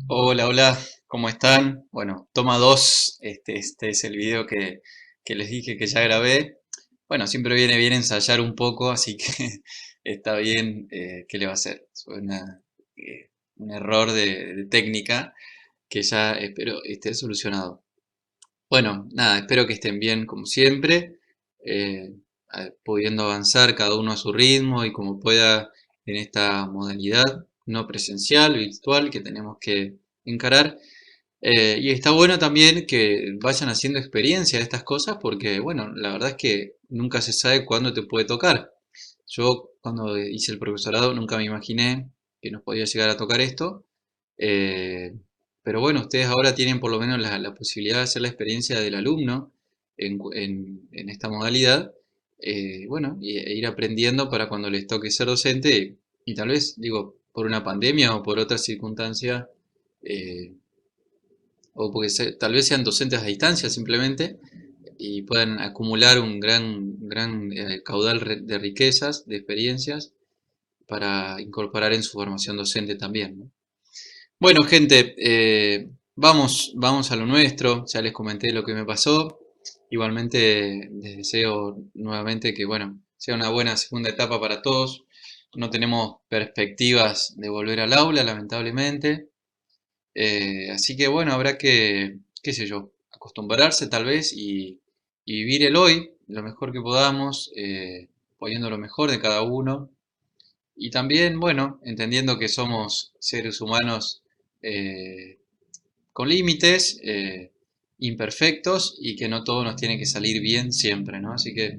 Hola, hola, ¿cómo están? Bueno, toma 2, este es el video que les dije que ya grabé. Bueno, siempre viene bien ensayar un poco, así que está bien, ¿qué le va a hacer? Fue un error de técnica que ya espero esté solucionado. Bueno, nada, espero que estén bien como siempre, eh, pudiendo avanzar cada uno a su ritmo y como pueda en esta modalidad no presencial, virtual que tenemos que encarar. Y está bueno también que vayan haciendo experiencia de estas cosas porque, bueno, la verdad es que nunca se sabe cuándo te puede tocar. Yo cuando hice el profesorado nunca me imaginé que nos podía llegar a tocar esto. eh, pero bueno, ustedes ahora tienen por lo menos la posibilidad de hacer la experiencia del alumno en esta modalidad. Bueno, e ir aprendiendo para cuando les toque ser docente y tal vez, digo, por una pandemia o por otra circunstancia, eh, o porque tal vez sean docentes a distancia simplemente y puedan acumular un gran caudal de riquezas, de experiencias para incorporar en su formación docente también, ¿no? Bueno, gente, vamos a lo nuestro. Ya les comenté lo que me pasó. Igualmente les deseo nuevamente que, bueno, sea una buena segunda etapa para todos. No tenemos perspectivas de volver al aula, lamentablemente. Así que bueno, habrá que, qué sé yo, acostumbrarse tal vez y vivir el hoy lo mejor que podamos, poniendo lo mejor de cada uno. Y también, bueno, entendiendo que somos seres humanos eh, con límites, imperfectos y que no todo nos tiene que salir bien siempre, ¿no? Así que,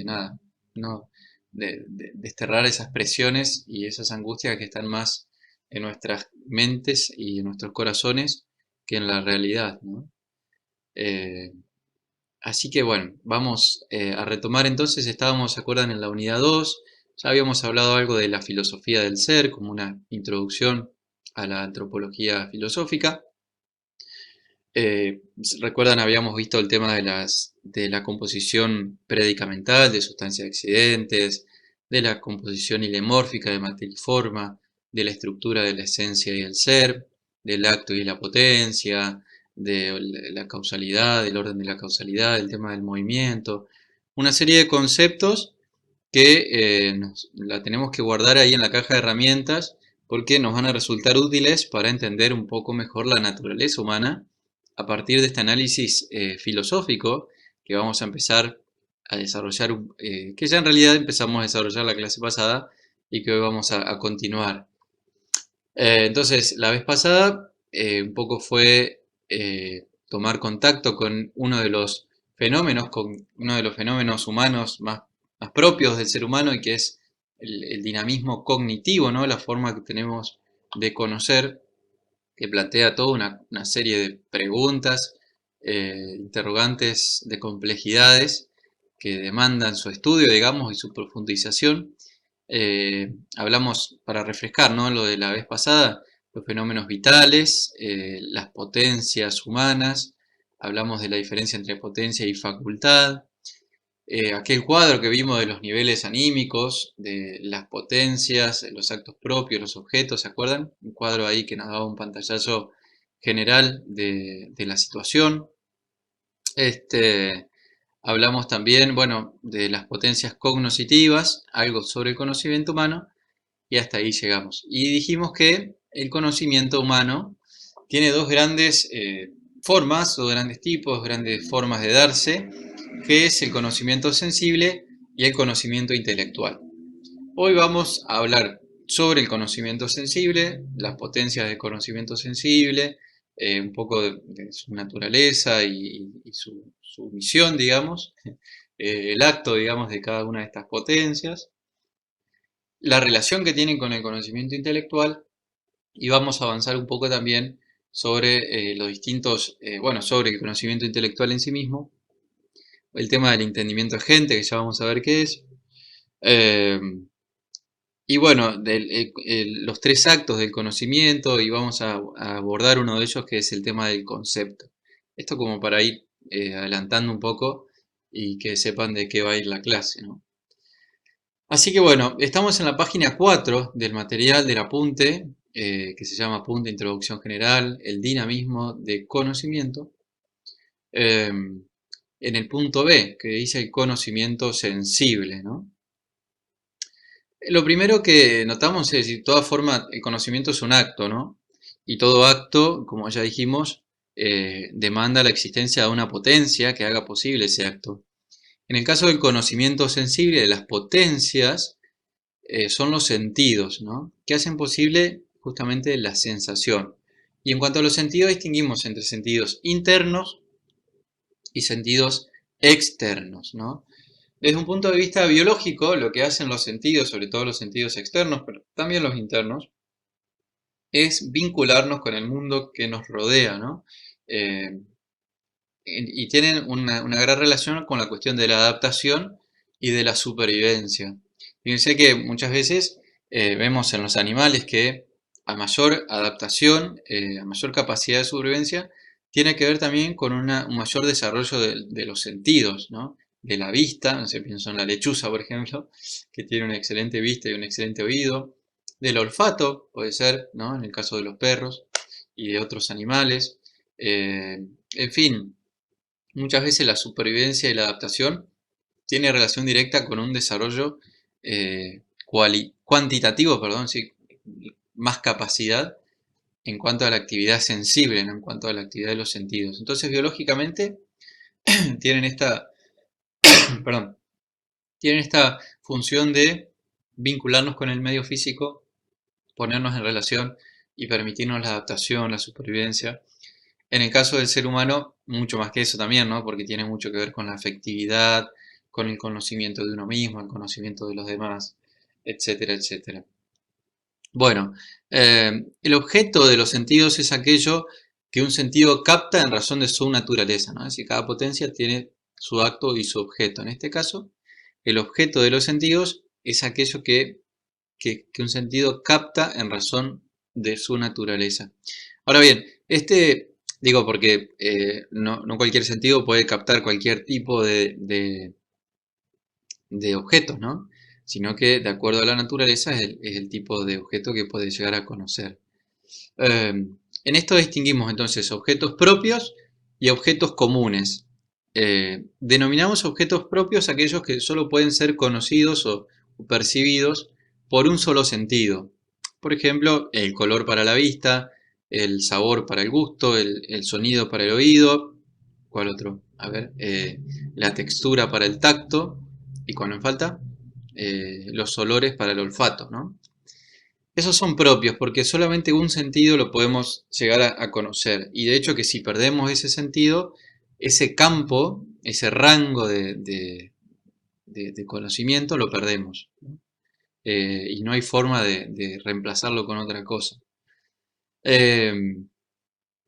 nada, no, desterrar esas presiones y esas angustias que están más en nuestras mentes y en nuestros corazones que en la realidad, ¿no? Eh, Así que bueno, vamos a retomar entonces, estábamos, ¿se acuerdan? En la unidad 2 ya habíamos hablado algo de la filosofía del ser, como una introducción a la antropología filosófica. Recuerdan, habíamos visto el tema de la composición predicamental de sustancias accidentes, de la composición ilemórfica de materia y forma, de la estructura de la esencia y el ser, del acto y la potencia, de la causalidad, del orden de la causalidad, el tema del movimiento, una serie de conceptos que la tenemos que guardar ahí en la caja de herramientas porque nos van a resultar útiles para entender un poco mejor la naturaleza humana a partir de este análisis filosófico que vamos a empezar a desarrollar, que ya en realidad empezamos a desarrollar la clase pasada y que hoy vamos a continuar. Entonces, la vez pasada un poco fue tomar contacto con uno de los fenómenos humanos más propios del ser humano y que es el dinamismo cognitivo, ¿no? La forma que tenemos de conocer, que plantea toda una serie de preguntas, interrogantes de complejidades que demandan su estudio, digamos, y su profundización. Hablamos, para refrescar, ¿no? Lo de la vez pasada, los fenómenos vitales, las potencias humanas, hablamos de la diferencia entre potencia y facultad, aquel cuadro que vimos de los niveles anímicos, de las potencias, los actos propios, los objetos, ¿se acuerdan? Un cuadro ahí que nos daba un pantallazo general de la situación. Este, Hablamos también, bueno, de las potencias cognoscitivas, algo sobre el conocimiento humano, y hasta ahí llegamos. Y dijimos que el conocimiento humano tiene dos grandes formas, dos grandes tipos, grandes formas de darse, que es el conocimiento sensible y el conocimiento intelectual. Hoy vamos a hablar sobre el conocimiento sensible, las potencias del conocimiento sensible, un poco de su naturaleza y su misión, digamos, el acto, digamos, de cada una de estas potencias, la relación que tienen con el conocimiento intelectual y vamos a avanzar un poco también sobre los distintos, bueno, sobre el conocimiento intelectual en sí mismo, el tema del entendimiento agente, que ya vamos a ver qué es, eh, y bueno, los tres actos del conocimiento y vamos a abordar uno de ellos que es el tema del concepto. Esto como para ir adelantando un poco y que sepan de qué va a ir la clase, ¿no? Así que bueno, estamos en la página 4 del material del apunte. que se llama punto de introducción general, el dinamismo de conocimiento, en el punto B, que dice el conocimiento sensible, ¿no? Lo primero que notamos es que de toda forma el conocimiento es un acto, ¿no? Y todo acto, como ya dijimos, demanda la existencia de una potencia que haga posible ese acto. En el caso del conocimiento sensible, de las potencias, son los sentidos, ¿no? Que hacen posible justamente la sensación. Y en cuanto a los sentidos, distinguimos entre sentidos internos y sentidos externos, ¿no? Desde un punto de vista biológico, lo que hacen los sentidos, sobre todo los sentidos externos, pero también los internos, es vincularnos con el mundo que nos rodea, ¿no? Eh, y tienen una gran relación con la cuestión de la adaptación y de la supervivencia. Fíjense que muchas veces vemos en los animales que a mayor adaptación, a mayor capacidad de supervivencia, tiene que ver también con un mayor desarrollo de los sentidos, ¿no? De la vista, no sé, pienso en la lechuza, por ejemplo, que tiene una excelente vista y un excelente oído. Del olfato, puede ser, ¿no? En el caso de los perros y de otros animales. En fin, muchas veces la supervivencia y la adaptación tiene relación directa con un desarrollo cuantitativo, perdón, sí, más capacidad en cuanto a la actividad sensible, ¿no? En cuanto a la actividad de los sentidos. Entonces, biológicamente tienen esta, perdón, tienen esta función de vincularnos con el medio físico, ponernos en relación y permitirnos la adaptación, la supervivencia. En el caso del ser humano, mucho más que eso también, ¿no? Porque tiene mucho que ver con la afectividad, con el conocimiento de uno mismo, el conocimiento de los demás, etcétera, etcétera. Bueno, el objeto de los sentidos es aquello que un sentido capta en razón de su naturaleza, ¿no? Es decir, cada potencia tiene su acto y su objeto. En este caso, el objeto de los sentidos es aquello que un sentido capta en razón de su naturaleza. Ahora bien, digo porque no cualquier sentido puede captar cualquier tipo de objetos, ¿no? Sino que de acuerdo a la naturaleza es el tipo de objeto que puede llegar a conocer. En esto distinguimos entonces objetos propios y objetos comunes. Denominamos objetos propios aquellos que solo pueden ser conocidos o percibidos por un solo sentido. Por ejemplo, el color para la vista, el sabor para el gusto, el sonido para el oído. ¿Cuál otro? A ver, la textura para el tacto. ¿Y cuál me falta? Los olores para el olfato, ¿no? Esos son propios porque solamente un sentido lo podemos llegar a conocer. Y de hecho que si perdemos ese sentido, ese campo, ese rango de conocimiento lo perdemos, ¿no? Y no hay forma de reemplazarlo con otra cosa. Eh,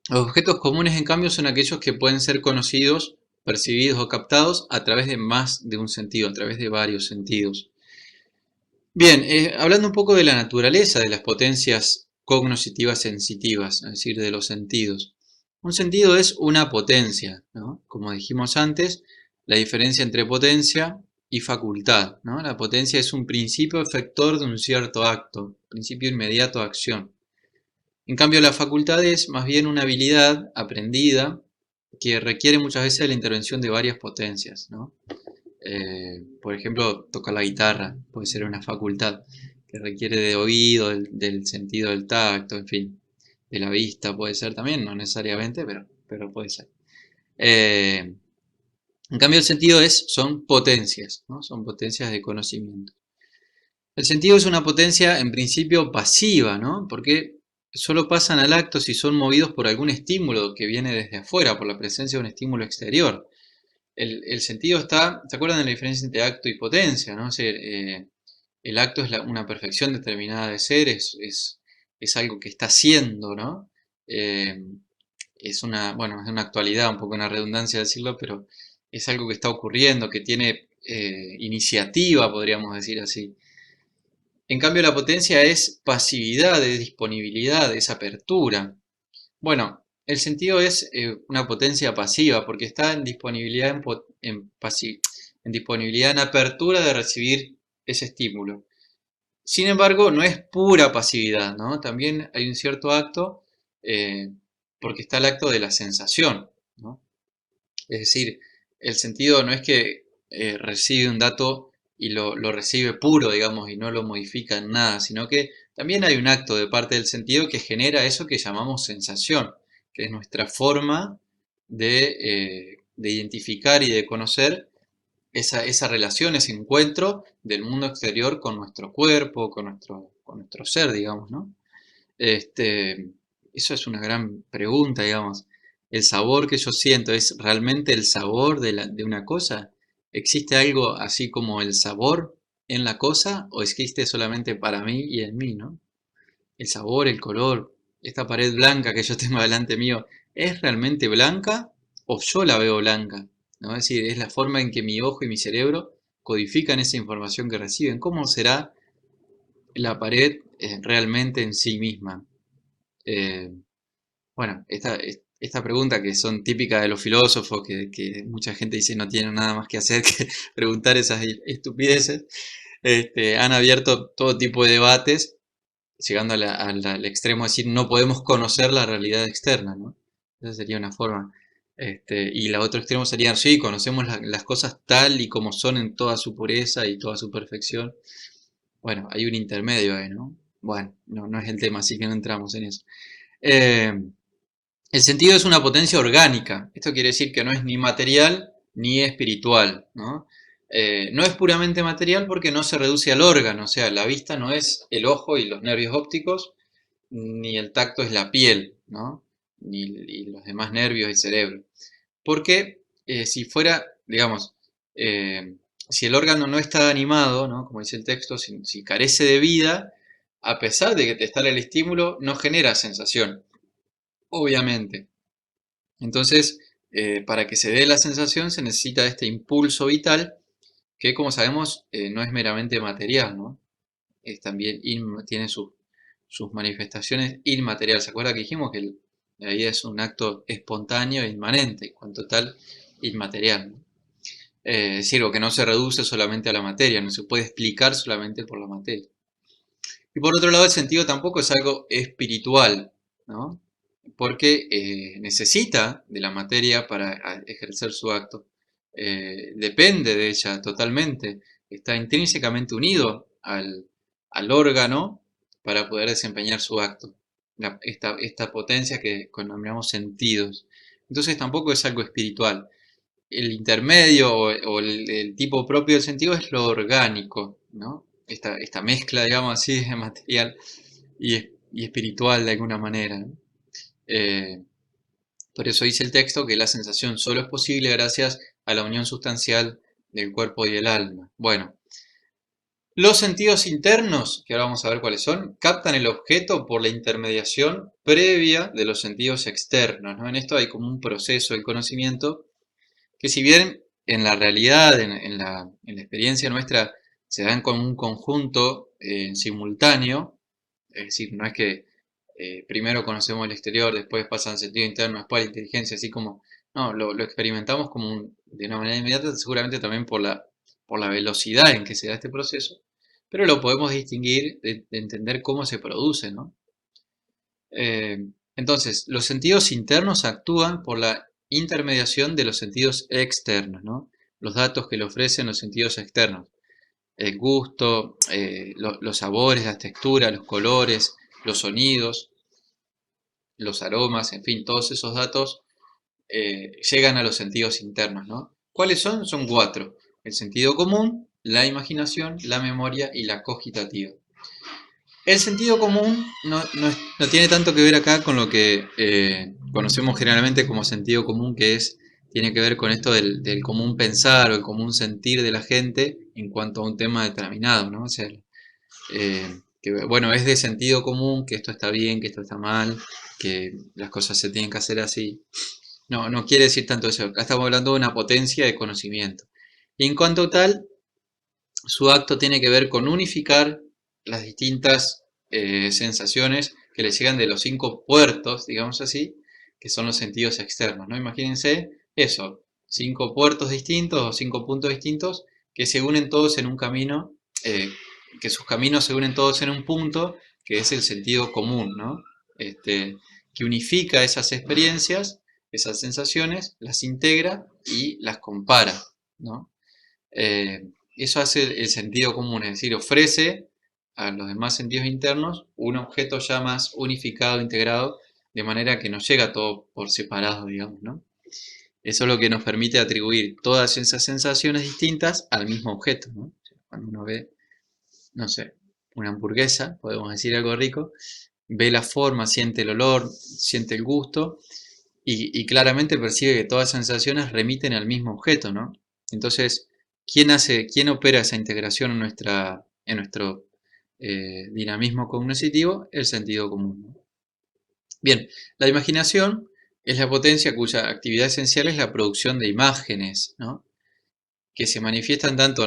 los objetos comunes, en cambio, son aquellos que pueden ser conocidos, percibidos o captados a través de más de un sentido, a través de varios sentidos. Bien, hablando un poco de la naturaleza de las potencias cognoscitivas sensitivas, es decir, de los sentidos. Un sentido es una potencia, ¿no? Como dijimos antes, la diferencia entre potencia y facultad, ¿no? La potencia es un principio efector de un cierto acto, principio inmediato de acción. En cambio, la facultad es más bien una habilidad aprendida que requiere muchas veces la intervención de varias potencias, ¿no? Por ejemplo, tocar la guitarra puede ser una facultad que requiere de oído, del sentido del tacto, en fin, de la vista puede ser también, no necesariamente, pero puede ser. En cambio, el sentido son potencias, ¿no? Son potencias de conocimiento. El sentido es una potencia en principio pasiva, ¿no? Porque solo pasan al acto si son movidos por algún estímulo que viene desde afuera, por la presencia de un estímulo exterior. El sentido está, ¿se acuerdan de la diferencia entre acto y potencia, ¿no? O sea, el acto es una perfección determinada de ser, es algo que está siendo, ¿no? Eh, bueno, es una actualidad, un poco una redundancia decirlo, pero es algo que está ocurriendo, que tiene iniciativa, podríamos decir así. En cambio, la potencia es pasividad, es disponibilidad, es apertura. Bueno, el sentido es una potencia pasiva porque está en disponibilidad en disponibilidad, en apertura de recibir ese estímulo. Sin embargo, no es pura pasividad, ¿no? También hay un cierto acto, eh, porque está el acto de la sensación, ¿no? Es decir, el sentido no es que recibe un dato y lo recibe puro, digamos, y no lo modifica en nada, sino que también hay un acto de parte del sentido que genera eso que llamamos sensación, que es nuestra forma de identificar y de conocer esa relación, ese encuentro del mundo exterior con nuestro cuerpo, con nuestro ser, digamos, ¿no? Este, eso es una gran pregunta, digamos. ¿El sabor que yo siento es realmente el sabor de una cosa? ¿Existe algo así como el sabor en la cosa o existe solamente para mí y en mí, ¿no? El sabor, el color, esta pared blanca que yo tengo delante mío, ¿es realmente blanca o yo la veo blanca? ¿No? Es decir, es la forma en que mi ojo y mi cerebro codifican esa información que reciben. ¿Cómo será la pared realmente en sí misma? Eh, bueno, esta pregunta que son típicas de los filósofos, que mucha gente dice no tienen nada más que hacer que preguntar esas estupideces, han abierto todo tipo de debates, llegando al extremo de decir no podemos conocer la realidad externa, ¿no? Esa sería una forma. Y la otro extremo sería, sí, conocemos las cosas tal y como son en toda su pureza y toda su perfección. Bueno, hay un intermedio ahí, ¿no? Bueno, no es el tema, así que no entramos en eso. Eh, el sentido es una potencia orgánica. Esto quiere decir que no es ni material ni espiritual, ¿no? No es puramente material porque no se reduce al órgano, o sea, la vista no es el ojo y los nervios ópticos, ni el tacto es la piel, ¿no? Ni los demás nervios y cerebro. Porque si fuera, digamos, eh, si el órgano no está animado, ¿no? Como dice el texto, si carece de vida, a pesar de que te está el estímulo, no genera sensación, obviamente. Entonces, para que se dé la sensación se necesita este impulso vital que, como sabemos, no es meramente material, ¿no? Es también tiene sus manifestaciones inmateriales. ¿Se acuerda que dijimos que la vida es un acto espontáneo e inmanente, y cuanto tal, inmaterial, ¿no? Es decir, o que no se reduce solamente a la materia, no se puede explicar solamente por la materia. Y por otro lado, el sentido tampoco es algo espiritual, ¿no? Porque necesita de la materia para ejercer su acto. Depende de ella totalmente. Está intrínsecamente unido al órgano para poder desempeñar su acto. Esta potencia que denominamos sentidos. Entonces tampoco es algo espiritual. El intermedio o el tipo propio del sentido es lo orgánico, ¿no? Esta mezcla, digamos así, de material y espiritual de alguna manera, ¿no? Eh, por eso dice el texto que la sensación solo es posible gracias a la unión sustancial del cuerpo y el alma. Bueno, los sentidos internos, que ahora vamos a ver cuáles son, captan el objeto por la intermediación previa de los sentidos externos, ¿no? En esto hay como un proceso del conocimiento que, si bien en la realidad, en la experiencia nuestra, se dan como un conjunto simultáneo, es decir, no es que primero conocemos el exterior, después pasa al sentido interno, después a la inteligencia, así como, no, lo experimentamos como de una manera inmediata, seguramente también por la velocidad en que se da este proceso, pero lo podemos distinguir de entender cómo se produce, ¿no? Eh, entonces, los sentidos internos actúan por la intermediación de los sentidos externos, ¿no? Los datos que le ofrecen los sentidos externos. El gusto, los sabores, las texturas, los colores, los sonidos, los aromas, en fin, todos esos datos llegan a los sentidos internos, ¿no? ¿Cuáles son? Son cuatro. El sentido común, la imaginación, la memoria y la cogitativa. El sentido común no tiene tanto que ver acá con lo que conocemos generalmente como sentido común, tiene que ver con esto del común pensar o el común sentir de la gente en cuanto a un tema determinado, ¿no? O sea, que bueno, es de sentido común que esto está bien, que esto está mal, que las cosas se tienen que hacer así. No quiere decir tanto eso. Acá estamos hablando de una potencia de conocimiento. Y en cuanto a tal, su acto tiene que ver con unificar las distintas sensaciones que le llegan de los 5 puertos, digamos así, que son los sentidos externos, ¿no? Imagínense eso, 5 puertos distintos o 5 puntos distintos que se unen todos en un camino que sus caminos se unen todos en un punto, que es el sentido común, ¿no? Que unifica esas experiencias, esas sensaciones, las integra y las compara, ¿no? Eso hace el sentido común, es decir, ofrece a los demás sentidos internos un objeto ya más unificado, integrado, de manera que no llega todo por separado, digamos, ¿no? Eso es lo que nos permite atribuir todas esas sensaciones distintas al mismo objeto, ¿no? Cuando uno ve, no sé, una hamburguesa, podemos decir algo rico, ve la forma, siente el olor, siente el gusto y claramente percibe que todas esas sensaciones remiten al mismo objeto, ¿no? Entonces, quién opera esa integración en nuestro dinamismo cognitivo? El sentido común, ¿no? Bien, la imaginación es la potencia cuya actividad esencial es la producción de imágenes, ¿no? Que se manifiestan tanto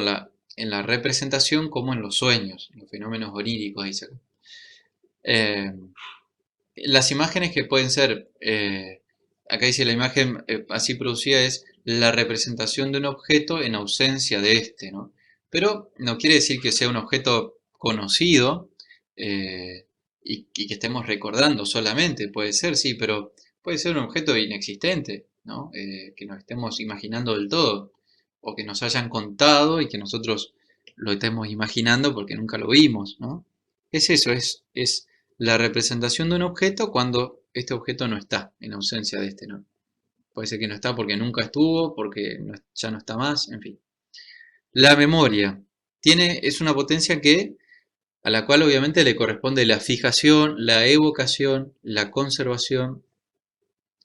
en la representación como en los sueños, en los fenómenos oníricos, dice acá. Eh, las imágenes que pueden ser, acá dice la imagen así producida es la representación de un objeto en ausencia de este, ¿no? Pero no quiere decir que sea un objeto conocido eh, y que estemos recordando solamente, puede ser, sí, pero puede ser un objeto inexistente, ¿no? Que nos estemos imaginando del todo, o que nos hayan contado y que nosotros lo estemos imaginando porque nunca lo vimos, ¿no? Es eso, es la representación de un objeto cuando este objeto no está, en ausencia de este, ¿no? Puede ser que no está porque nunca estuvo, porque ya no está más, en fin. La memoria es una potencia a la cual obviamente le corresponde la fijación, la evocación, la conservación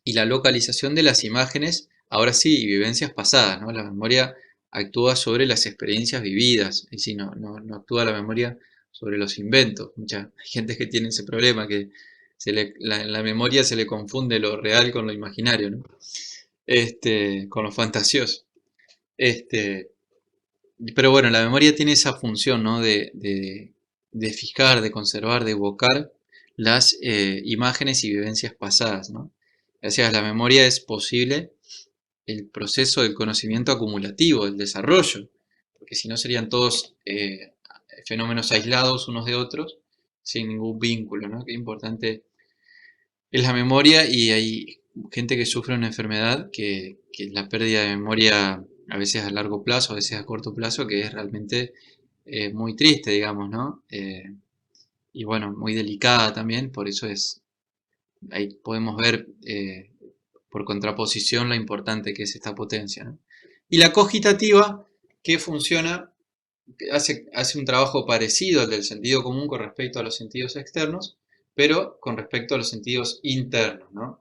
y la localización de las imágenes, ahora sí, y vivencias pasadas, ¿no? La memoria actúa sobre las experiencias vividas, y si no actúa la memoria sobre los inventos. Mucha gente que tiene ese problema, que en la memoria se le confunde lo real con lo imaginario, ¿no? Con lo fantasioso. Este, pero bueno, la memoria tiene esa función, ¿no? De fijar, de conservar, de evocar las imágenes y vivencias pasadas, ¿no? Gracias a la memoria es posible el proceso del conocimiento acumulativo, el desarrollo, porque si no serían todos fenómenos aislados unos de otros, sin ningún vínculo, ¿no? Qué importante es la memoria y hay gente que sufre una enfermedad que la pérdida de memoria a veces a largo plazo, a veces a corto plazo, que es realmente muy triste, digamos, ¿no? Y bueno, muy delicada también, por eso ahí podemos ver por contraposición lo importante que es esta potencia, ¿no? Y la cogitativa, que funciona, hace un trabajo parecido al del sentido común con respecto a los sentidos externos, pero con respecto a los sentidos internos, ¿no?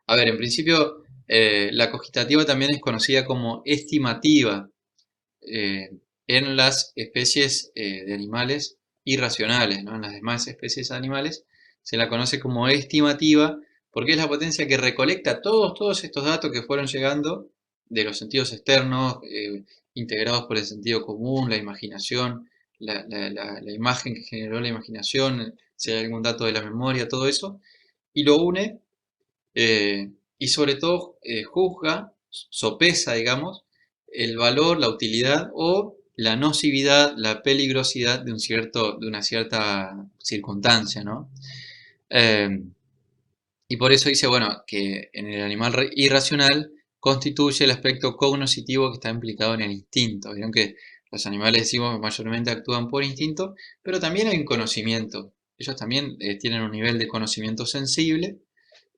A ver, en principio, la cogitativa también es conocida como estimativa eh, en las especies de animales irracionales, ¿no? En las demás especies animales se la conoce como estimativa porque es la potencia que recolecta todos estos datos que fueron llegando de los sentidos externos, integrados por el sentido común, la imaginación, la imagen que generó la imaginación, si hay algún dato de la memoria, todo eso, y lo une y sobre todo juzga, sopesa, digamos, el valor, la utilidad o la nocividad, la peligrosidad de una cierta circunstancia, ¿no? Eh, y por eso dice, bueno, que en el animal irracional constituye el aspecto cognoscitivo que está implicado en el instinto. Vieron que los animales decimos que mayormente actúan por instinto, pero también hay un conocimiento. Ellos también tienen un nivel de conocimiento sensible,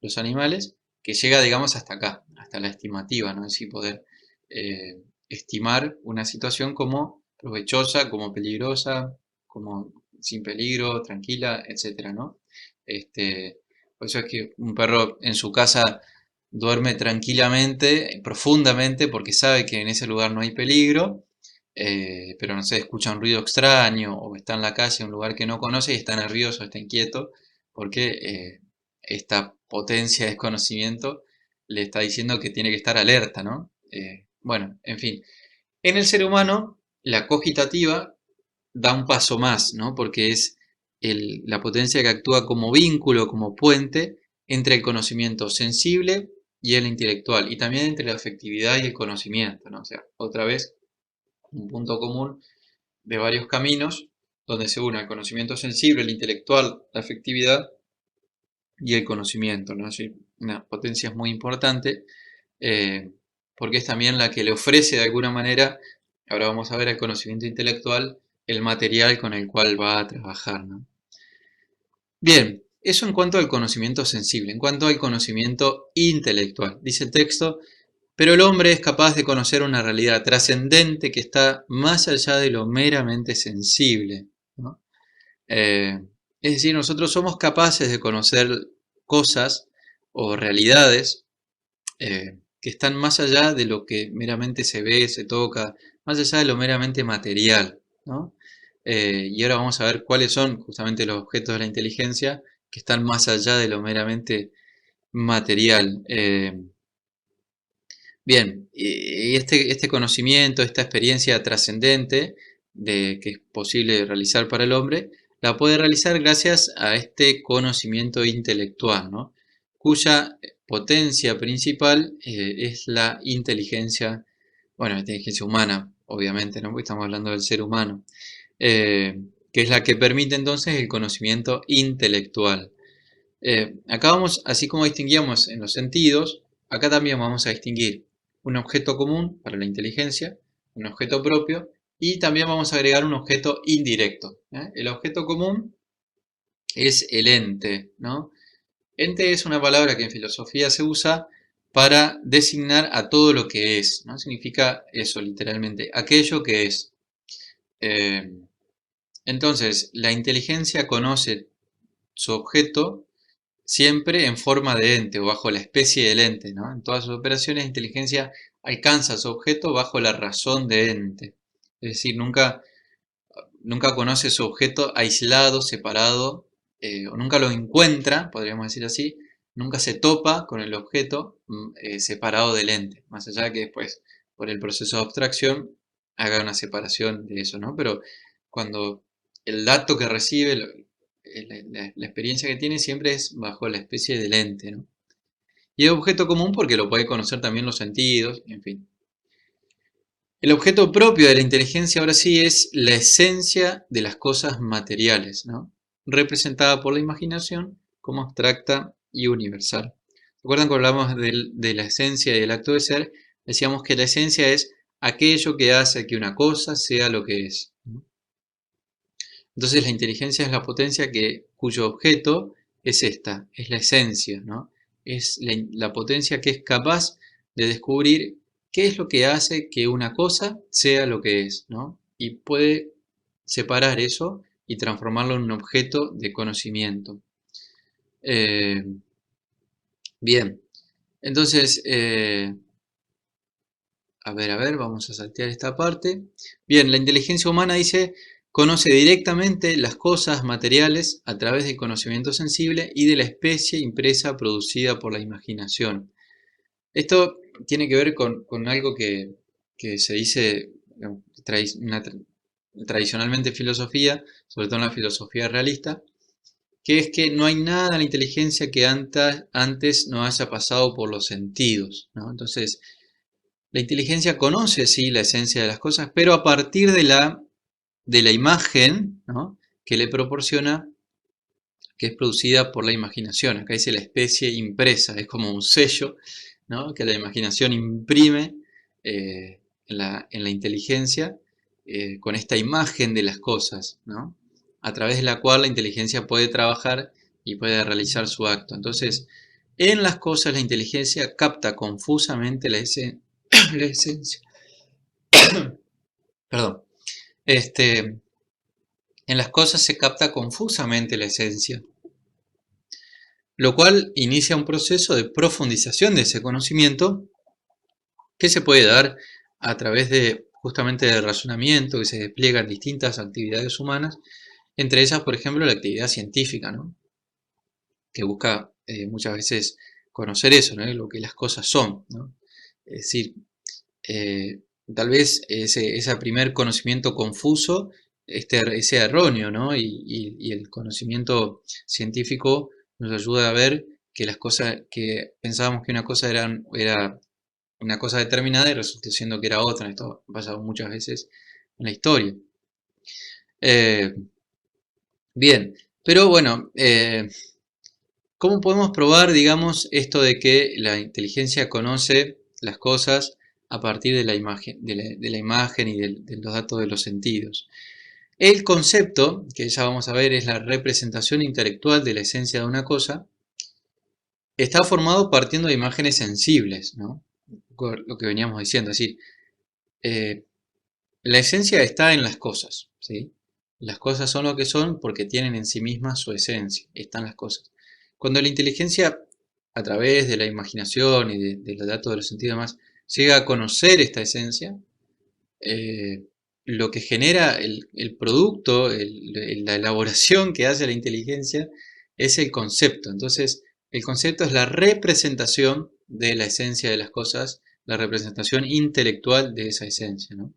los animales, que llega, digamos, hasta acá, hasta la estimativa, ¿no? Es decir, poder eh, estimar una situación como provechosa, como peligrosa, como sin peligro, tranquila, etcétera, ¿no? Por eso es que un perro en su casa duerme tranquilamente, profundamente, porque sabe que en ese lugar no hay peligro, pero no sé, escucha un ruido extraño o está en la calle, en un lugar que no conoce y está nervioso, está inquieto, porque esta potencia de conocimiento le está diciendo que tiene que estar alerta, ¿no? Bueno, en fin. En el ser humano, la cogitativa da un paso más, ¿no? Porque es la potencia que actúa como vínculo, como puente entre el conocimiento sensible y el intelectual, y también entre la afectividad y el conocimiento, ¿no? O sea, otra vez, un punto común de varios caminos donde se une el conocimiento sensible, el intelectual, la afectividad y el conocimiento, ¿no? Así, una potencia es muy importante, eh, porque es también la que le ofrece de alguna manera, ahora vamos a ver al conocimiento intelectual, el material con el cual va a trabajar, ¿no? Bien, eso en cuanto al conocimiento sensible. En cuanto al conocimiento intelectual, dice el texto: pero el hombre es capaz de conocer una realidad trascendente que está más allá de lo meramente sensible, ¿no? Eh, es decir, nosotros somos capaces de conocer cosas o realidades que están más allá de lo que meramente se ve, se toca, más allá de lo meramente material, ¿no? Y ahora vamos a ver cuáles son justamente los objetos de la inteligencia que están más allá de lo meramente material. Bien, y este conocimiento, esta experiencia trascendente que es posible realizar para el hombre, la puede realizar gracias a este conocimiento intelectual, ¿no? Cuya potencia principal es la inteligencia, bueno, la inteligencia humana, obviamente, ¿no? Porque estamos hablando del ser humano, que es la que permite entonces el conocimiento intelectual. Acá vamos, así como distinguíamos en los sentidos, acá también vamos a distinguir un objeto común para la inteligencia, un objeto propio, y también vamos a agregar un objeto indirecto, ¿eh? El objeto común es el ente, ¿no? Ente es una palabra que en filosofía se usa para designar a todo lo que es, ¿no? Significa eso literalmente, aquello que es. Eh, entonces, la inteligencia conoce su objeto siempre en forma de ente o bajo la especie del ente, ¿no? En todas sus operaciones, la inteligencia alcanza su objeto bajo la razón de ente. Es decir, nunca conoce su objeto aislado, separado, o nunca lo encuentra, podríamos decir así, nunca se topa con el objeto separado del ente, más allá de que después, por el proceso de abstracción, haga una separación de eso, ¿no? Pero cuando el dato que recibe, la experiencia que tiene siempre es bajo la especie del ente, ¿no? Y es objeto común porque lo puede conocer también los sentidos, en fin. El objeto propio de la inteligencia ahora sí es la esencia de las cosas materiales, ¿no? Representada por la imaginación como abstracta y universal. ¿Recuerdan cuando hablamos de la esencia y del acto de ser? Decíamos que la esencia es aquello que hace que una cosa sea lo que es, ¿no? Entonces la inteligencia es la potencia cuyo objeto es esta, es la esencia, ¿no? Es la potencia que es capaz de descubrir qué es lo que hace que una cosa sea lo que es, ¿no? Y puede separar eso y transformarlo en un objeto de conocimiento. Eh, bien, entonces, a ver, vamos a saltear esta parte. Bien, la inteligencia humana dice, conoce directamente las cosas materiales a través del conocimiento sensible y de la especie impresa producida por la imaginación. Esto tiene que ver con algo que se dice tradicionalmente en filosofía, sobre todo en la filosofía realista, que es que no hay nada en la inteligencia que antes no haya pasado por los sentidos, ¿no? Entonces, la inteligencia conoce, sí, la esencia de las cosas, pero a partir de la imagen, ¿no?, que le proporciona, que es producida por la imaginación. Acá dice la especie impresa, es como un sello, ¿no?, que la imaginación imprime en la inteligencia con esta imagen de las cosas, ¿no?, a través de la cual la inteligencia puede trabajar y puede realizar su acto. Entonces, en las cosas la inteligencia capta confusamente la esencia. Perdón. En las cosas se capta confusamente la esencia, lo cual inicia un proceso de profundización de ese conocimiento que se puede dar a través de justamente del razonamiento que se despliega en distintas actividades humanas, entre ellas, por ejemplo, la actividad científica, ¿no?, que busca muchas veces conocer eso, ¿no?, lo que las cosas son, ¿no? Es decir, eh, tal vez ese primer conocimiento confuso sea erróneo, ¿no? Y el conocimiento científico nos ayuda a ver que las cosas, que pensábamos que una cosa era una cosa determinada y resultó siendo que era otra. Esto ha pasado muchas veces en la historia. Bien, pero bueno, ¿cómo podemos probar, digamos, esto de que la inteligencia conoce las cosas a partir de la imagen, de la imagen y de los datos de los sentidos? El concepto, que ya vamos a ver, es la representación intelectual de la esencia de una cosa, está formado partiendo de imágenes sensibles, ¿no? Lo que veníamos diciendo, es decir, eh, la esencia está en las cosas, ¿sí? Las cosas son lo que son porque tienen en sí mismas su esencia, están las cosas. Cuando la inteligencia, a través de la imaginación y de los datos de los sentidos y demás, llega a conocer esta esencia, eh, lo que genera el producto, la elaboración que hace la inteligencia, es el concepto. Entonces, el concepto es la representación de la esencia de las cosas, la representación intelectual de esa esencia, ¿no?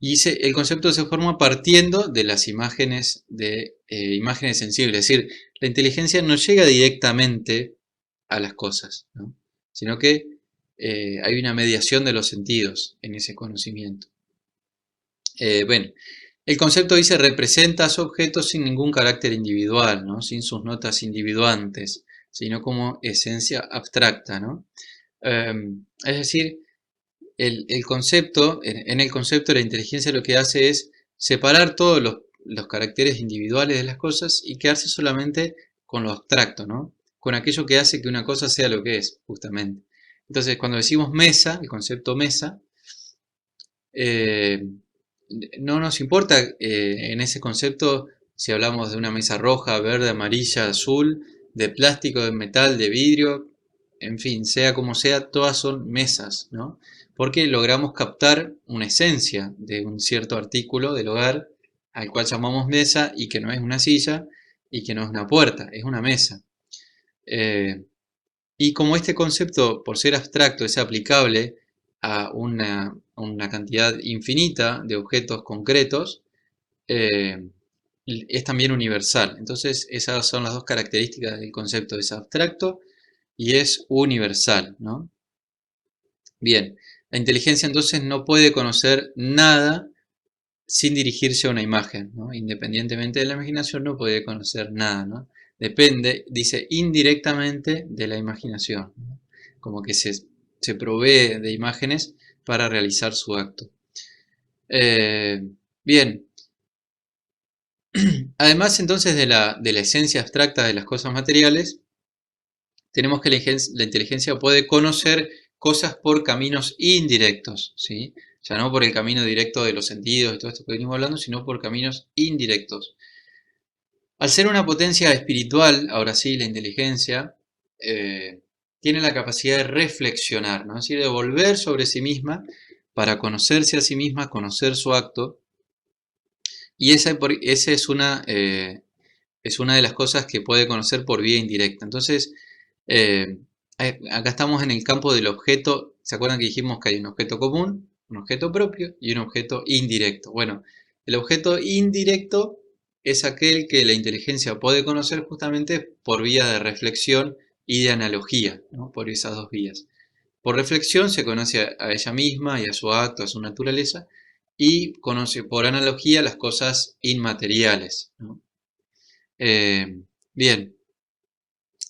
Y el concepto se forma partiendo de las imágenes, imágenes sensibles. Es decir, la inteligencia no llega directamente a las cosas, ¿no? Sino que hay una mediación de los sentidos en ese conocimiento. Bueno, el concepto dice representa a su objeto sin ningún carácter individual, ¿no? Sin sus notas individuantes, sino como esencia abstracta, ¿no? Es decir, el concepto, en el concepto la inteligencia lo que hace es separar todos los caracteres individuales de las cosas y quedarse solamente con lo abstracto, ¿no? Con aquello que hace que una cosa sea lo que es, justamente. Entonces, cuando decimos mesa, el concepto mesa, eh, no nos importa en ese concepto si hablamos de una mesa roja, verde, amarilla, azul, de plástico, de metal, de vidrio, en fin, sea como sea, todas son mesas, ¿no? Porque logramos captar una esencia de un cierto artículo del hogar al cual llamamos mesa y que no es una silla y que no es una puerta, es una mesa. Eh, y como este concepto, por ser abstracto, es aplicable a una cantidad infinita de objetos concretos, eh, es también universal. Entonces, esas son las dos características del concepto, es abstracto y es universal, ¿no? Bien, la inteligencia entonces no puede conocer nada sin dirigirse a una imagen, ¿no? Independientemente de la imaginación no puede conocer nada, ¿no? Depende, dice, indirectamente de la imaginación, ¿no? Como que se provee de imágenes para realizar su acto. Eh, bien, además entonces de la esencia abstracta de las cosas materiales, tenemos que la inteligencia puede conocer cosas por caminos indirectos, ¿sí? Ya no por el camino directo de los sentidos y todo esto que venimos hablando, sino por caminos indirectos. Al ser una potencia espiritual, ahora sí, la inteligencia eh, tiene la capacidad de reflexionar, ¿no? Es decir, de volver sobre sí misma para conocerse a sí misma, conocer su acto, y esa es una de las cosas que puede conocer por vía indirecta. Entonces, eh, acá estamos en el campo del objeto. ¿Se acuerdan que dijimos que hay un objeto común, un objeto propio y un objeto indirecto? Bueno, el objeto indirecto es aquel que la inteligencia puede conocer justamente por vía de reflexión y de analogía, ¿no? Por esas dos vías. Por reflexión se conoce a ella misma y a su acto, a su naturaleza, y conoce por analogía las cosas inmateriales, ¿no? Eh, bien,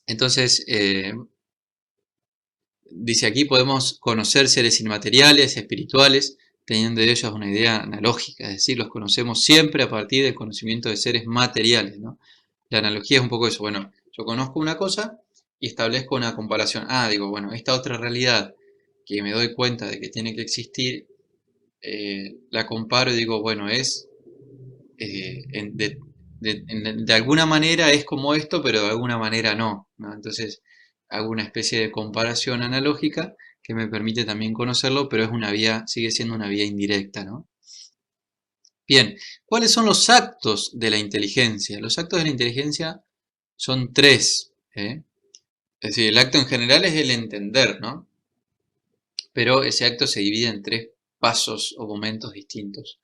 entonces dice aquí podemos conocer seres inmateriales, espirituales, teniendo de ellos una idea analógica, es decir, los conocemos siempre a partir del conocimiento de seres materiales, ¿no? La analogía es un poco eso, bueno, yo conozco una cosa y establezco una comparación. Ah, digo, bueno, esta otra realidad que me doy cuenta de que tiene que existir, la comparo y digo, bueno, es de alguna manera es como esto, pero de alguna manera no, ¿no? Entonces hago una especie de comparación analógica que me permite también conocerlo, pero es una vía, sigue siendo una vía indirecta, ¿no? Bien, ¿cuáles son los actos de la inteligencia? Los actos de la inteligencia son tres, ¿eh? Es decir, el acto en general es el entender, ¿no? Pero ese acto se divide en tres pasos o momentos distintos.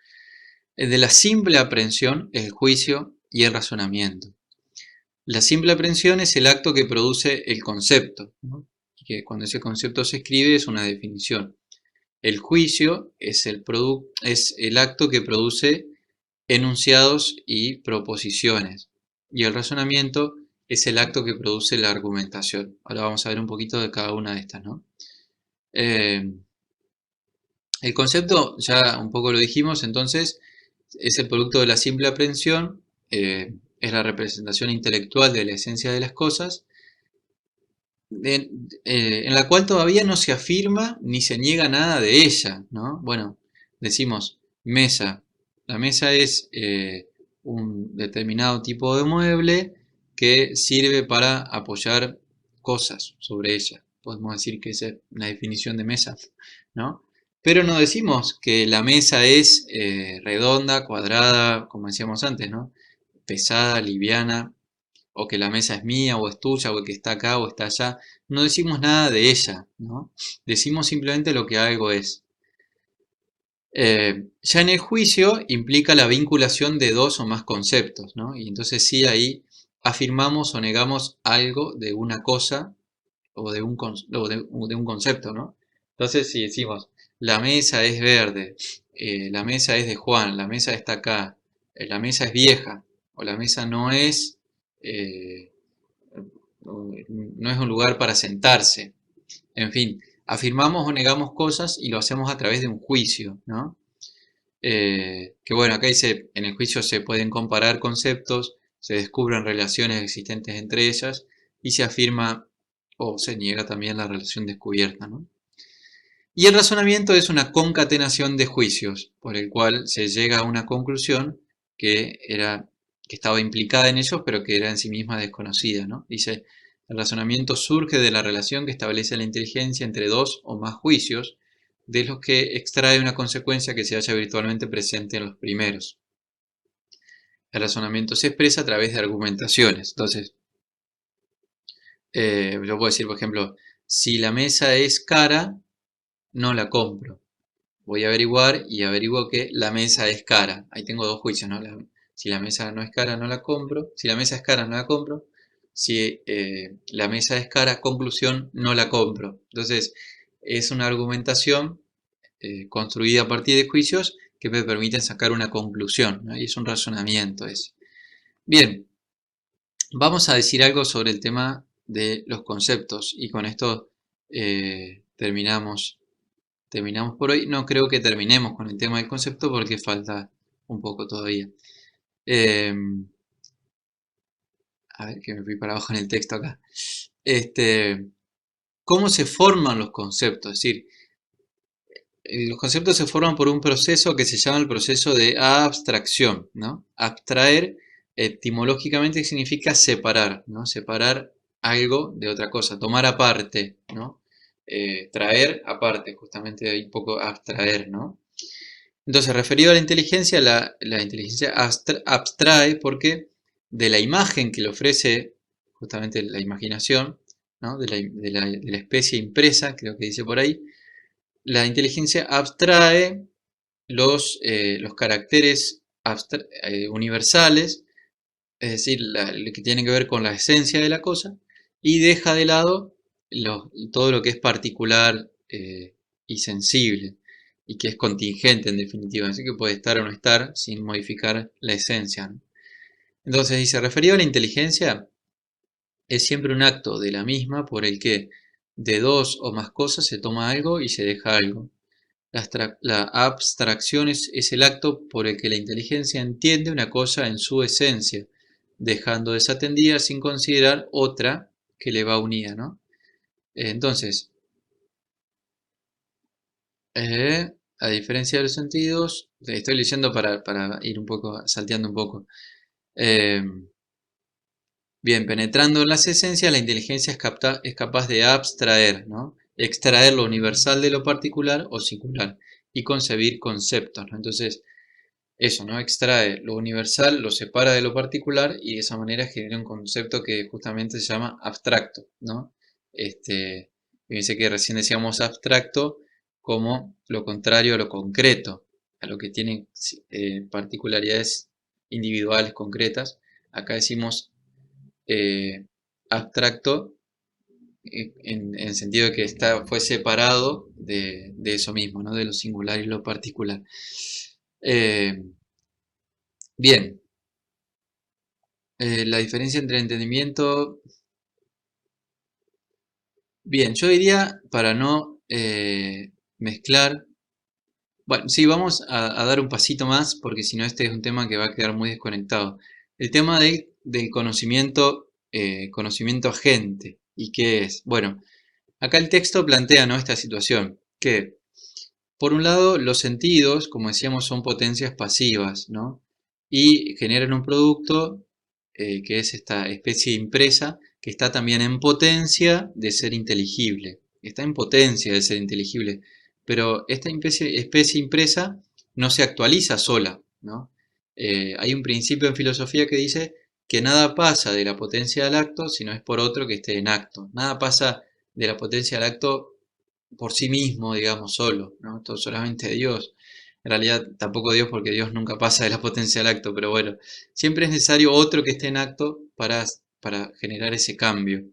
El de la simple aprehensión, el juicio y el razonamiento. La simple aprehensión es el acto que produce el concepto, ¿no? Que cuando ese concepto se escribe es una definición. El juicio es el acto que produce enunciados y proposiciones. Y el razonamiento es el acto que produce la argumentación. Ahora vamos a ver un poquito de cada una de estas, ¿no? El concepto, ya un poco lo dijimos, entonces, es el producto de la simple aprehensión, es la representación intelectual de la esencia de las cosas, en la cual todavía no se afirma ni se niega nada de ella, ¿no? Bueno, decimos mesa. La mesa es un determinado tipo de mueble que sirve para apoyar cosas sobre ella. Podemos decir que esa es una definición de mesa, ¿no? Pero no decimos que la mesa es redonda, cuadrada, como decíamos antes, ¿no? Pesada, liviana, o que la mesa es mía, o es tuya, o que está acá, o está allá. No decimos nada de ella, ¿no? Decimos simplemente lo que algo es. Ya en el juicio implica la vinculación de dos o más conceptos, ¿no? Y entonces sí, ahí afirmamos o negamos algo de una cosa o de un concepto, ¿no? Entonces si decimos, la mesa es verde, la mesa es de Juan, la mesa está acá, la mesa es vieja, o la mesa eh, no es un lugar para sentarse. En fin, afirmamos o negamos cosas y lo hacemos a través de un juicio, ¿no? Que bueno, acá dice, en el juicio se pueden comparar conceptos, se descubren relaciones existentes entre ellas y se afirma o se niega también la relación descubierta, ¿no? Y el razonamiento es una concatenación de juicios por el cual se llega a una conclusión que que estaba implicada en ellos, pero que era en sí misma desconocida, ¿no? Dice, el razonamiento surge de la relación que establece la inteligencia entre dos o más juicios, de los que extrae una consecuencia que se halla virtualmente presente en los primeros. El razonamiento se expresa a través de argumentaciones. Entonces, yo puedo decir, por ejemplo, si la mesa es cara, no la compro. Voy a averiguar y averiguo que la mesa es cara. Ahí tengo dos juicios, ¿no? Si la mesa no es cara, no la compro. Si la mesa es cara, no la compro. Si la mesa es cara, conclusión, no la compro. Entonces, es una argumentación construida a partir de juicios que me permiten sacar una conclusión, ¿no? Y es un razonamiento ese. Bien, vamos a decir algo sobre el tema de los conceptos y con esto terminamos por hoy. No creo que terminemos con el tema del concepto porque falta un poco todavía. Eh, a ver, que me fui para abajo en el texto acá. ¿Cómo se forman los conceptos? Es decir, los conceptos se forman por un proceso que se llama el proceso de abstracción, ¿no? Abstraer etimológicamente significa separar, ¿no? Separar algo de otra cosa, tomar aparte, ¿no? Traer aparte, justamente hay un poco abstraer, ¿no? Entonces, referido a la inteligencia, la inteligencia abstrae porque de la imagen que le ofrece justamente la imaginación, ¿no? De la especie impresa, creo que dice por ahí, la inteligencia abstrae los caracteres universales, es decir, lo que tiene que ver con la esencia de la cosa, y deja de lado todo lo que es particular y sensible, y que es contingente en definitiva, así que puede estar o no estar sin modificar la esencia, ¿no? Entonces dice, referido a la inteligencia, es siempre un acto de la misma por el que de dos o más cosas se toma algo y se deja algo. La abstracción es el acto por el que la inteligencia entiende una cosa en su esencia, dejando desatendida sin considerar otra que le va unida, ¿no? Entonces, a diferencia de los sentidos, estoy leyendo para ir un poco, salteando un poco. Eh, Bien, penetrando en las esencias, la inteligencia es capaz de abstraer, ¿no? Extraer lo universal de lo particular o singular y concebir conceptos, ¿no? Entonces, eso, ¿no? Extrae lo universal, lo separa de lo particular y de esa manera genera un concepto que justamente se llama abstracto, ¿no? Fíjense que recién decíamos abstracto como lo contrario a lo concreto, a lo que tiene particularidades individuales concretas. Acá decimos abstracto en el sentido de que fue separado de eso mismo, ¿no? De lo singular y lo particular. Eh, Bien, la diferencia entre entendimiento... Bien, yo diría, para no mezclar... Bueno, sí, vamos a dar un pasito más, porque si no este es un tema que va a quedar muy desconectado. El tema del conocimiento, conocimiento agente. ¿Y qué es? Bueno, acá el texto plantea, ¿no?, esta situación, que por un lado los sentidos, como decíamos, son potencias pasivas, ¿no? Y generan un producto que es esta especie impresa que está también en potencia de ser inteligible. Está en potencia de ser inteligible, pero esta especie impresa no se actualiza sola, ¿no? Hay un principio en filosofía que dice que nada pasa de la potencia al acto si no es por otro que esté en acto. Nada pasa de la potencia al acto por sí mismo, digamos, solo, ¿no? Esto solamente Dios. En realidad tampoco Dios, porque Dios nunca pasa de la potencia al acto, pero bueno, siempre es necesario otro que esté en acto para generar ese cambio.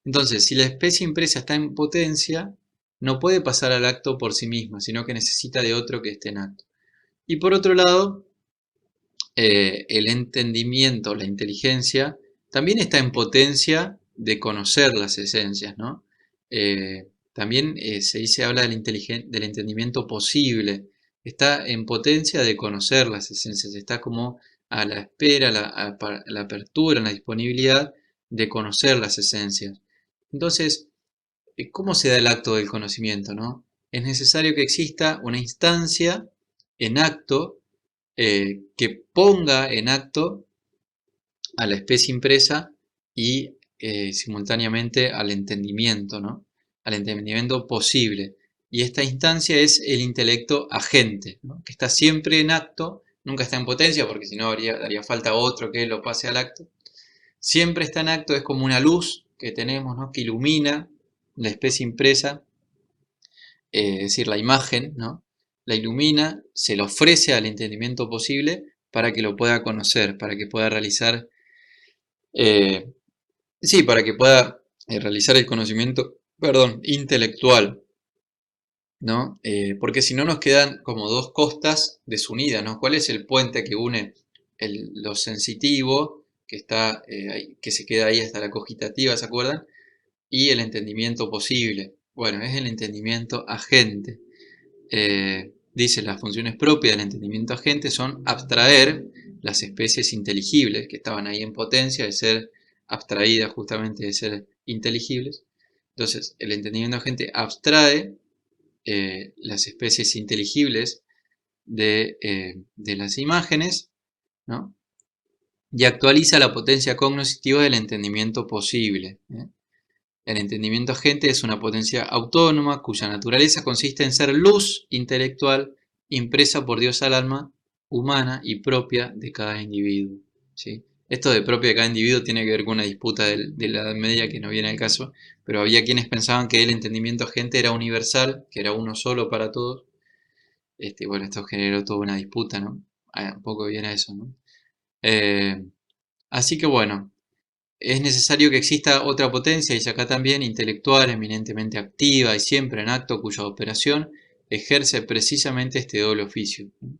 Entonces, si la especie impresa está en potencia, no puede pasar al acto por sí misma, sino que necesita de otro que esté en acto. Y por otro lado, el entendimiento, la inteligencia, también está en potencia de conocer las esencias, ¿no? También se habla del entendimiento posible, está en potencia de conocer las esencias, está como a la espera, la apertura, la disponibilidad de conocer las esencias. Entonces, ¿cómo se da el acto del conocimiento, no? Es necesario que exista una instancia en acto que ponga en acto a la especie impresa y simultáneamente al entendimiento, ¿no? Al entendimiento posible. Y esta instancia es el intelecto agente, ¿no?, que está siempre en acto, nunca está en potencia, porque si no daría falta otro que lo pase al acto. Siempre está en acto, es como una luz que tenemos, ¿no?, que ilumina la especie impresa, es decir, la imagen, ¿no?, la ilumina, se la ofrece al entendimiento posible para que lo pueda conocer, para que pueda realizar, eh, sí, para que pueda realizar el conocimiento, perdón, intelectual, ¿no? Porque si no nos quedan como dos costas desunidas, ¿no? ¿Cuál es el puente que une lo sensitivo, que está, que se queda ahí hasta la cogitativa, ¿se acuerdan? Y el entendimiento posible. Bueno, es el entendimiento agente. Dice, las funciones propias del entendimiento agente son abstraer las especies inteligibles, que estaban ahí en potencia de ser abstraídas justamente de ser inteligibles. Entonces, el entendimiento agente abstrae las especies inteligibles de las imágenes, ¿no?, y actualiza la potencia cognoscitiva del entendimiento posible, ¿eh? El entendimiento agente es una potencia autónoma cuya naturaleza consiste en ser luz intelectual impresa por Dios al alma humana y propia de cada individuo, ¿sí? Esto de propia de cada individuo tiene que ver con una disputa de la Edad Media que no viene al caso, pero había quienes pensaban que el entendimiento agente era universal, que era uno solo para todos. Bueno, esto generó toda una disputa, ¿no? Un poco viene a eso, ¿no? Eh, Así que bueno, es necesario que exista otra potencia, dice acá también, intelectual, eminentemente activa y siempre en acto, cuya operación ejerce precisamente este doble oficio, ¿no?,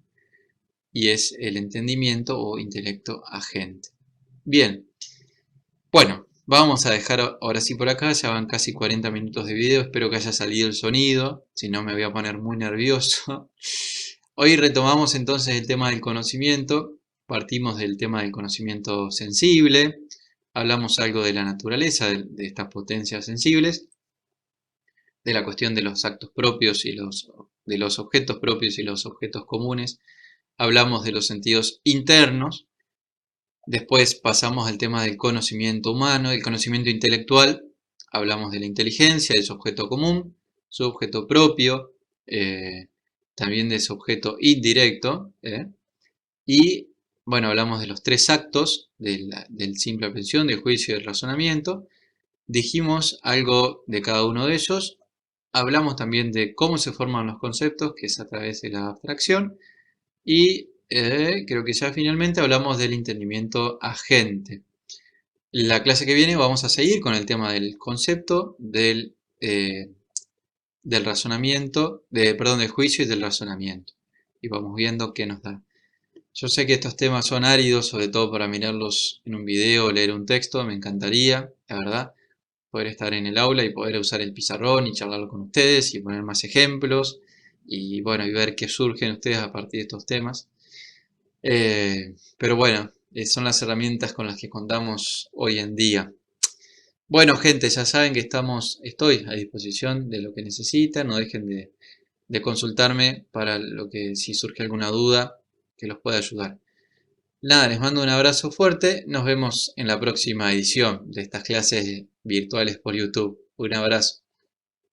y es el entendimiento o intelecto agente. Bien, bueno, vamos a dejar ahora sí por acá, ya van casi 40 minutos de video, espero que haya salido el sonido, si no me voy a poner muy nervioso. Hoy retomamos entonces el tema del conocimiento, partimos del tema del conocimiento sensible, hablamos algo de la naturaleza de estas potencias sensibles, de la cuestión de los actos propios y de los objetos propios y los objetos comunes, hablamos de los sentidos internos, después pasamos al tema del conocimiento humano, del conocimiento intelectual, hablamos de la inteligencia, de su objeto común, su objeto propio, también de su objeto indirecto, y bueno, hablamos de los tres actos del simple aprehensión, del juicio y del razonamiento. Dijimos algo de cada uno de ellos. Hablamos también de cómo se forman los conceptos, que es a través de la abstracción. Y creo que ya finalmente hablamos del entendimiento agente. La clase que viene vamos a seguir con el tema del concepto, del razonamiento, perdón, del juicio y del razonamiento. Y vamos viendo qué nos da. Yo sé que estos temas son áridos, sobre todo para mirarlos en un video o leer un texto. Me encantaría, la verdad, poder estar en el aula y poder usar el pizarrón y charlarlo con ustedes y poner más ejemplos y bueno, y ver qué surgen ustedes a partir de estos temas. Pero bueno, son las herramientas con las que contamos hoy en día. Bueno, gente, ya saben que estoy a disposición de lo que necesiten. No dejen de consultarme para lo que si surge alguna duda que los pueda ayudar. Nada, les mando un abrazo fuerte. Nos vemos en la próxima edición de estas clases virtuales por YouTube. Un abrazo.